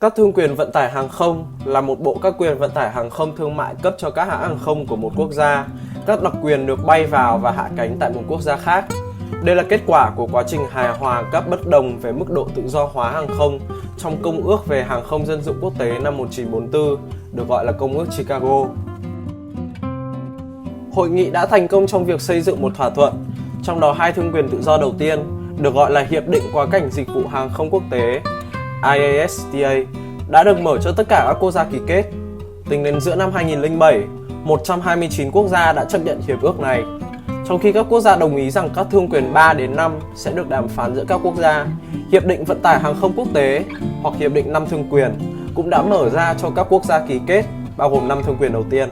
Các thương quyền vận tải hàng không là một bộ các quyền vận tải hàng không thương mại cấp cho các hãng hàng không của một quốc gia các đặc quyền được bay vào và hạ cánh tại một quốc gia khác. Đây là kết quả của quá trình hài hòa các bất đồng về mức độ tự do hóa hàng không trong Công ước về Hàng không Dân dụng Quốc tế năm 1944, được gọi là Công ước Chicago. Hội nghị đã thành công trong việc xây dựng một thỏa thuận, trong đó hai thương quyền tự do đầu tiên, được gọi là Hiệp định Quá cảnh Dịch vụ Hàng không Quốc tế IASTA, đã được mở cho tất cả các quốc gia ký kết. Tính đến giữa năm 2007, 129 quốc gia đã chấp nhận hiệp ước này, trong khi các quốc gia đồng ý rằng các thương quyền 3 đến 5 sẽ được đàm phán giữa các quốc gia. Hiệp định Vận tải Hàng không Quốc tế hoặc Hiệp định 5 thương quyền cũng đã mở ra cho các quốc gia ký kết, bao gồm 5 thương quyền đầu tiên.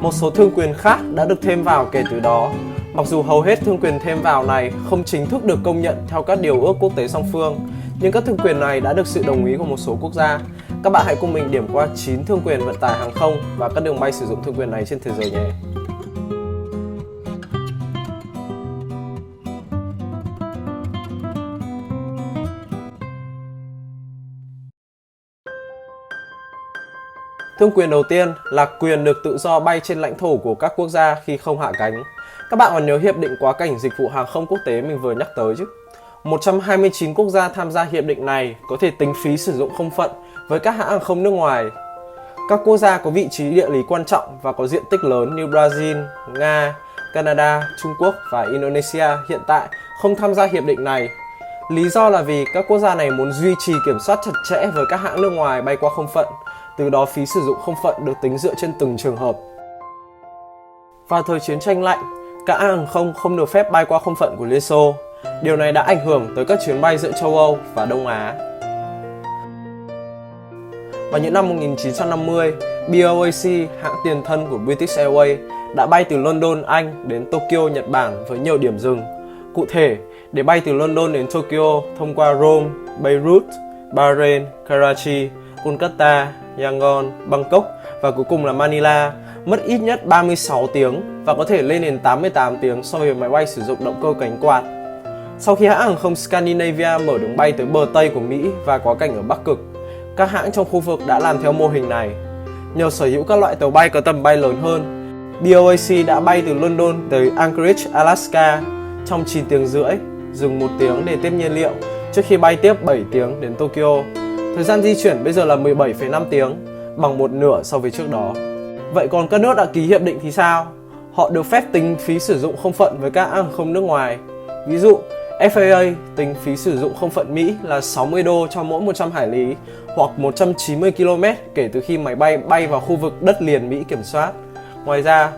Một số thương quyền khác đã được thêm vào kể từ đó, mặc dù hầu hết thương quyền thêm vào này không chính thức được công nhận theo các điều ước quốc tế song phương, nhưng các thương quyền này đã được sự đồng ý của một số quốc gia. Các bạn hãy cùng mình điểm qua 9 thương quyền vận tải hàng không và các đường bay sử dụng thương quyền này trên thế giới nhé. Thương quyền đầu tiên là quyền được tự do bay trên lãnh thổ của các quốc gia khi không hạ cánh. Các bạn còn nhớ Hiệp định Quá cảnh Dịch vụ Hàng không Quốc tế mình vừa nhắc tới chứ? 129 quốc gia tham gia hiệp định này có thể tính phí sử dụng không phận với các hãng hàng không nước ngoài. Các quốc gia có vị trí địa lý quan trọng và có diện tích lớn như Brazil, Nga, Canada, Trung Quốc và Indonesia hiện tại không tham gia hiệp định này. Lý do là vì các quốc gia này muốn duy trì kiểm soát chặt chẽ với các hãng nước ngoài bay qua không phận, từ đó phí sử dụng không phận được tính dựa trên từng trường hợp. Vào thời chiến tranh lạnh, các hãng hàng không không được phép bay qua không phận của Liên Xô. Điều này đã ảnh hưởng tới các chuyến bay giữa châu Âu và Đông Á. Vào những năm 1950, BOAC, hãng tiền thân của British Airways, đã bay từ London, Anh đến Tokyo, Nhật Bản với nhiều điểm dừng. Cụ thể, để bay từ London đến Tokyo thông qua Rome, Beirut, Bahrain, Karachi, Kolkata, Yangon, Bangkok và cuối cùng là Manila, mất ít nhất 36 tiếng và có thể lên đến 88 tiếng so với máy bay sử dụng động cơ cánh quạt. Sau khi hãng hàng không Scandinavia mở đường bay tới bờ Tây của Mỹ và quá cảnh ở Bắc Cực, các hãng trong khu vực đã làm theo mô hình này. Nhờ sở hữu các loại tàu bay có tầm bay lớn hơn, BOAC đã bay từ London tới Anchorage, Alaska trong 9 tiếng rưỡi, dừng 1 tiếng để tiếp nhiên liệu trước khi bay tiếp 7 tiếng đến Tokyo. Thời gian di chuyển bây giờ là 17,5 tiếng, bằng một nửa so với trước đó. Vậy còn các nước đã ký hiệp định thì sao? Họ được phép tính phí sử dụng không phận với các hãng hàng không nước ngoài. Ví dụ, FAA tính phí sử dụng không phận Mỹ là 60 đô cho mỗi 100 hải lý hoặc 190 km kể từ khi máy bay bay vào khu vực đất liền Mỹ kiểm soát. Ngoài ra,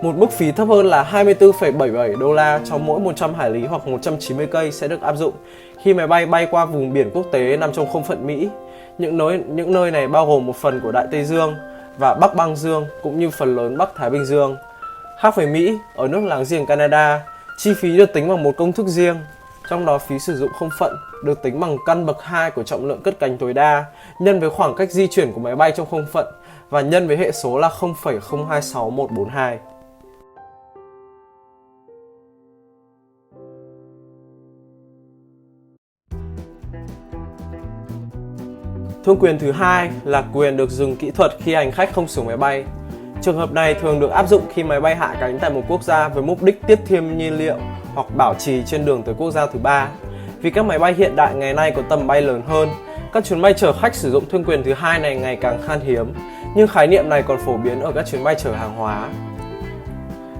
một mức phí thấp hơn là 24,77 đô la cho mỗi 100 hải lý hoặc 190 cây sẽ được áp dụng khi máy bay bay qua vùng biển quốc tế nằm trong không phận Mỹ. Những nơi này bao gồm một phần của Đại Tây Dương và Bắc Băng Dương cũng như phần lớn Bắc Thái Bình Dương. Khác với Mỹ, ở nước láng giềng Canada, chi phí được tính bằng một công thức riêng, trong đó phí sử dụng không phận được tính bằng căn bậc 2 của trọng lượng cất cánh tối đa nhân với khoảng cách di chuyển của máy bay trong không phận và nhân với hệ số là 0,026142. Thương quyền thứ hai là quyền được dừng kỹ thuật khi hành khách không xuống máy bay. Trường hợp này thường được áp dụng khi máy bay hạ cánh tại một quốc gia với mục đích tiếp thêm nhiên liệu hoặc bảo trì trên đường tới quốc gia thứ ba. Vì các máy bay hiện đại ngày nay có tầm bay lớn hơn, các chuyến bay chở khách sử dụng thương quyền thứ hai này ngày càng khan hiếm, nhưng khái niệm này còn phổ biến ở các chuyến bay chở hàng hóa.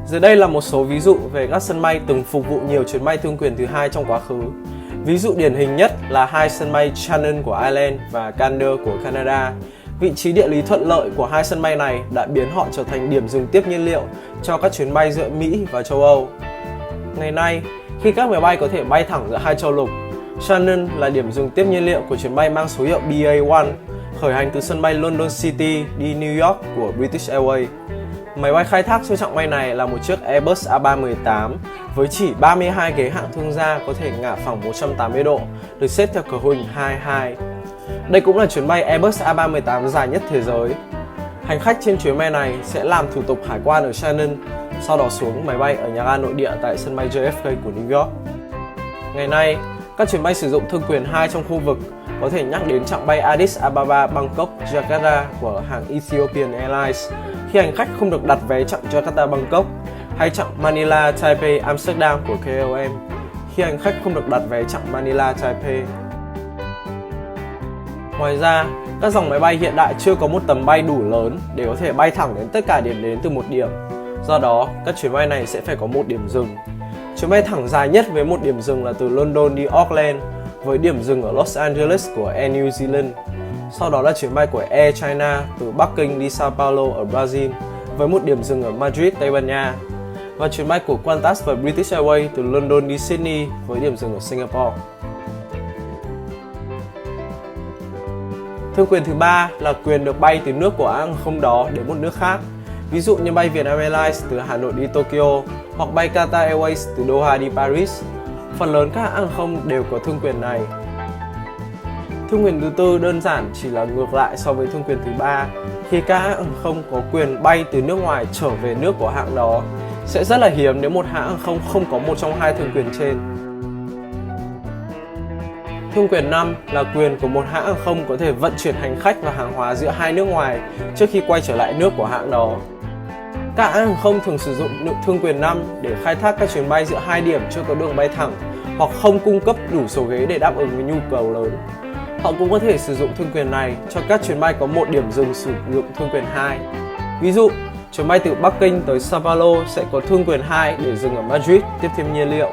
Dưới đây là một số ví dụ về các sân bay từng phục vụ nhiều chuyến bay thương quyền thứ hai trong quá khứ. Ví dụ điển hình nhất là hai sân bay Shannon của Ireland và Gander của Canada. Vị trí địa lý thuận lợi của hai sân bay này đã biến họ trở thành điểm dừng tiếp nhiên liệu cho các chuyến bay giữa Mỹ và châu Âu. Ngày nay, khi các máy bay có thể bay thẳng giữa hai châu lục, Shannon là điểm dừng tiếp nhiên liệu của chuyến bay mang số hiệu BA1 khởi hành từ sân bay London City đi New York của British Airways. Máy bay khai thác cho chặng bay này là một chiếc Airbus A318 với chỉ 32 ghế hạng thương gia có thể ngả phẳng 180 độ, được xếp theo cờ hình 22. Đây cũng là chuyến bay Airbus A318 dài nhất thế giới. Hành khách trên chuyến bay này sẽ làm thủ tục hải quan ở Shannon, sau đó xuống máy bay ở nhà ga nội địa tại sân bay JFK của New York. Ngày nay, các chuyến bay sử dụng thương quyền 2 trong khu vực có thể nhắc đến chặng bay Addis Ababa, Bangkok, Jakarta của hãng Ethiopian Airlines khi hành khách không được đặt vé chặng Jakarta, Bangkok, hay chặng Manila, Taipei, Amsterdam của KLM khi hành khách không được đặt vé chặng Manila, Taipei. Ngoài ra, các dòng máy bay hiện đại chưa có một tầm bay đủ lớn để có thể bay thẳng đến tất cả điểm đến từ một điểm. Do đó, các chuyến bay này sẽ phải có một điểm dừng. Chuyến bay thẳng dài nhất với một điểm dừng là từ London đi Auckland, với điểm dừng ở Los Angeles của Air New Zealand. Sau đó là chuyến bay của Air China từ Bắc Kinh đi Sao Paulo ở Brazil, với một điểm dừng ở Madrid, Tây Ban Nha. Và chuyến bay của Qantas và British Airways từ London đi Sydney với điểm dừng ở Singapore. Thương quyền thứ ba là quyền được bay từ nước của hãng không đó đến một nước khác. Ví dụ như bay Vietnam Airlines từ Hà Nội đi Tokyo hoặc bay Qatar Airways từ Doha đi Paris. Phần lớn các hãng không đều có thương quyền này. Thương quyền thứ tư đơn giản chỉ là ngược lại so với thương quyền thứ ba, khi các hãng không có quyền bay từ nước ngoài trở về nước của hãng đó. Sẽ rất là hiếm nếu một hãng không có một trong hai thương quyền trên. Thương quyền 5 là quyền của một hãng hàng không có thể vận chuyển hành khách và hàng hóa giữa hai nước ngoài trước khi quay trở lại nước của hãng đó. Các hãng hàng không thường sử dụng thương quyền 5 để khai thác các chuyến bay giữa hai điểm chưa có đường bay thẳng hoặc không cung cấp đủ số ghế để đáp ứng với nhu cầu lớn. Họ cũng có thể sử dụng thương quyền này cho các chuyến bay có một điểm dừng sử dụng thương quyền 2. Ví dụ, chuyến bay từ Bắc Kinh tới Sao Paulo sẽ có thương quyền 2 để dừng ở Madrid tiếp thêm nhiên liệu.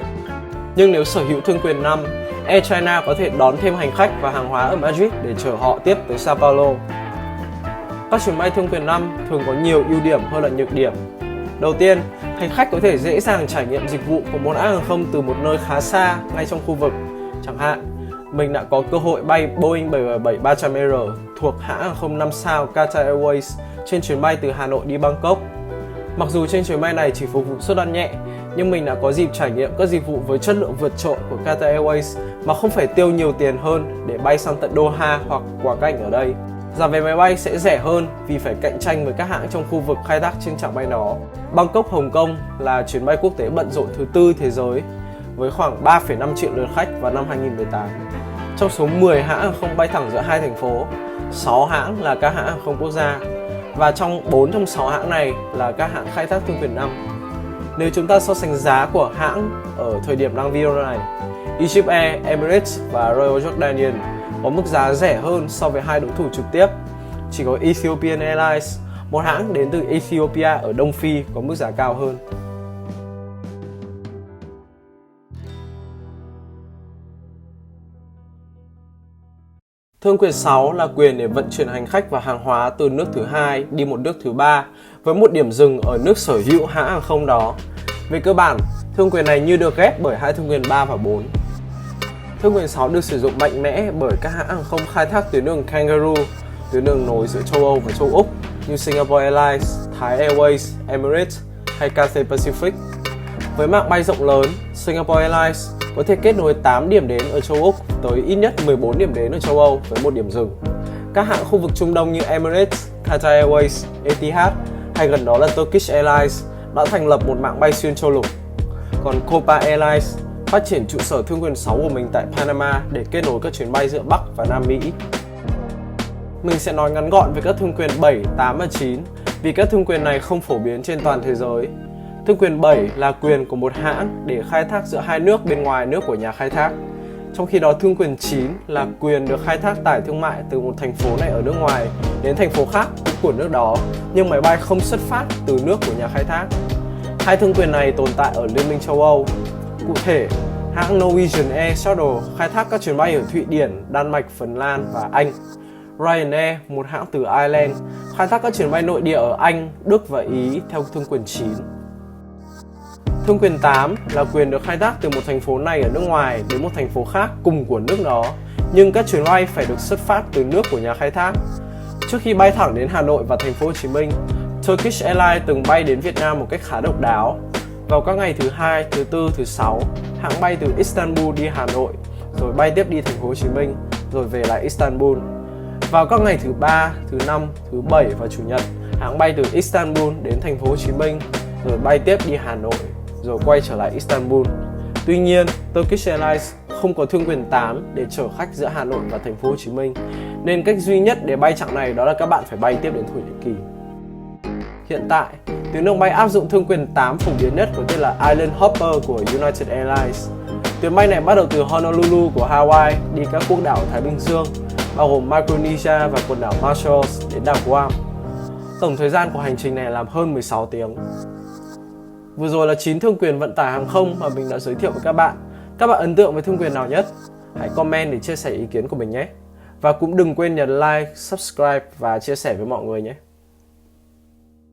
Nhưng nếu sở hữu thương quyền 5, Air China có thể đón thêm hành khách và hàng hóa ở Madrid để chở họ tiếp tới Sao Paulo. Các chuyến bay thương quyền 5 thường có nhiều ưu điểm hơn là nhược điểm. Đầu tiên, hành khách có thể dễ dàng trải nghiệm dịch vụ của một hãng hàng không từ một nơi khá xa ngay trong khu vực. Chẳng hạn, mình đã có cơ hội bay Boeing 777-300ER thuộc hãng hàng không 5 sao Qatar Airways trên chuyến bay từ Hà Nội đi Bangkok. Mặc dù trên chuyến bay này chỉ phục vụ suất ăn nhẹ, nhưng mình đã có dịp trải nghiệm các dịch vụ với chất lượng vượt trội của Qatar Airways mà không phải tiêu nhiều tiền hơn để bay sang tận Doha hoặc quá cảnh ở đây. Giá vé máy bay sẽ rẻ hơn vì phải cạnh tranh với các hãng trong khu vực khai thác trên chặng bay đó. Bangkok Hồng Kông là chuyến bay quốc tế bận rộn thứ tư thế giới với khoảng 3,5 triệu lượt khách vào năm 2018. Trong số 10 hãng hàng không bay thẳng giữa hai thành phố, 6 hãng là các hãng hàng không quốc gia và trong 4 trong 6 hãng này là các hãng khai thác thương quyền 5. Nếu chúng ta so sánh giá của hãng ở thời điểm đăng video này, Egypt Air, Emirates và Royal Jordanian có mức giá rẻ hơn so với hai đối thủ trực tiếp. Chỉ có Ethiopian Airlines, một hãng đến từ Ethiopia ở Đông Phi, có mức giá cao hơn. Thương quyền 6 là quyền để vận chuyển hành khách và hàng hóa từ nước thứ hai đi một nước thứ ba với một điểm dừng ở nước sở hữu hãng hàng không đó. Về cơ bản, thương quyền này như được ghép bởi hai thương quyền 3 và 4. Thương quyền 6 được sử dụng mạnh mẽ bởi các hãng hàng không khai thác tuyến đường Kangaroo, tuyến đường nối giữa châu Âu và châu Úc như Singapore Airlines, Thai Airways, Emirates hay Cathay Pacific. Với mạng bay rộng lớn, Singapore Airlines có thể kết nối 8 điểm đến ở châu Úc tới ít nhất 14 điểm đến ở châu Âu với một điểm dừng. Các hãng khu vực Trung Đông như Emirates, Qatar Airways, Etihad hay gần đó là Turkish Airlines đã thành lập một mạng bay xuyên châu lục. Còn Copa Airlines phát triển trụ sở thương quyền 6 của mình tại Panama để kết nối các chuyến bay giữa Bắc và Nam Mỹ. Mình sẽ nói ngắn gọn về các thương quyền 7, 8 và 9 vì các thương quyền này không phổ biến trên toàn thế giới. Thương quyền 7 là quyền của một hãng để khai thác giữa hai nước bên ngoài nước của nhà khai thác. Trong khi đó thương quyền 9 là quyền được khai thác tải thương mại từ một thành phố này ở nước ngoài đến thành phố khác của nước đó, nhưng máy bay không xuất phát từ nước của nhà khai thác. Hai thương quyền này tồn tại ở Liên minh châu Âu. Cụ thể, hãng Norwegian Air Shuttle khai thác các chuyến bay ở Thụy Điển, Đan Mạch, Phần Lan và Anh. Ryanair, một hãng từ Ireland, khai thác các chuyến bay nội địa ở Anh, Đức và Ý theo thương quyền 9. Thương quyền 8 là quyền được khai thác từ một thành phố này ở nước ngoài đến một thành phố khác cùng của nước đó, nhưng các chuyến bay phải được xuất phát từ nước của nhà khai thác. Trước khi bay thẳng đến Hà Nội và thành phố Hồ Chí Minh, Turkish Airlines từng bay đến Việt Nam một cách khá độc đáo. Vào các ngày thứ hai, thứ tư, thứ sáu, hãng bay từ Istanbul đi Hà Nội, rồi bay tiếp đi thành phố Hồ Chí Minh, rồi về lại Istanbul. Vào các ngày thứ ba, thứ năm, thứ bảy và chủ nhật, hãng bay từ Istanbul đến thành phố Hồ Chí Minh, rồi bay tiếp đi Hà Nội, rồi quay trở lại Istanbul. Tuy nhiên, Turkish Airlines không có thương quyền 8 để chở khách giữa Hà Nội và thành phố Hồ Chí Minh, nên cách duy nhất để bay chặng này đó là các bạn phải bay tiếp đến Thổ Nhĩ Kỳ. Hiện tại, tuyến đường bay áp dụng thương quyền 8 phổ biến nhất có tên là Island Hopper của United Airlines. Tuyến bay này bắt đầu từ Honolulu của Hawaii đi các quốc đảo Thái Bình Dương, bao gồm Micronesia và quần đảo Mauritius đến đảo Guam. Tổng thời gian của hành trình này là hơn 16 tiếng. Vừa rồi là 9 thương quyền vận tải hàng không mà mình đã giới thiệu với các bạn. Các bạn ấn tượng với thương quyền nào nhất? Hãy comment để chia sẻ ý kiến của mình nhé. Và cũng đừng quên nhấn like, subscribe và chia sẻ với mọi người nhé.